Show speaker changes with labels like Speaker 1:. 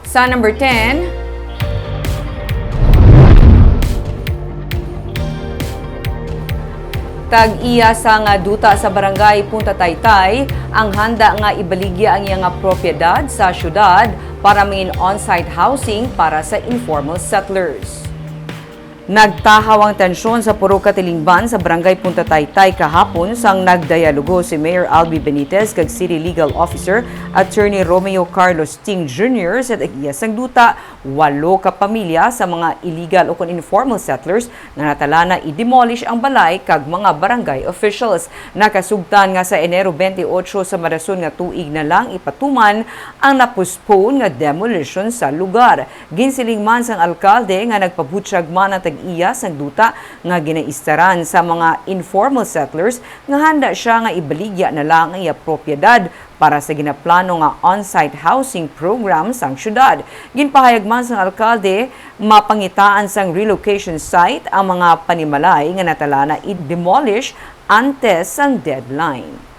Speaker 1: Sa number 10, Tag-iya sa nga duta sa barangay Punta Taytay ang handa nga ibaligya ang iyang propiedad sa syudad para main on-site housing para sa informal settlers. Nagtahaw ang tensyon sa puro katilingban sa barangay Punta Taytay kahapon sang nagdialogo si Mayor Albi Benitez kag City Legal Officer Attorney Romeo Carlos Ting Jr. sa Tag-iya sang duta 8 ka pamilya sa mga illegal o informal settlers na natala na i-demolish ang balay kag mga barangay officials. Nakasugtan nga sa Enero 28 sa marason nga tuig na lang ipatuman ang napuspone nga demolition sa lugar. Ginsiling man sang alkalde nga nagpabutyag man ang Tag-iya sang duta nga ginaistaran sa mga informal settlers nga handa siya nga ibaligya na lang ang iya propiedad para sa ginaplano nga on-site housing program sang syudad. Ginpahayag man sang alkalde, mapangitaan sang relocation site ang mga panimalay nga natala na i-demolish antes sang deadline.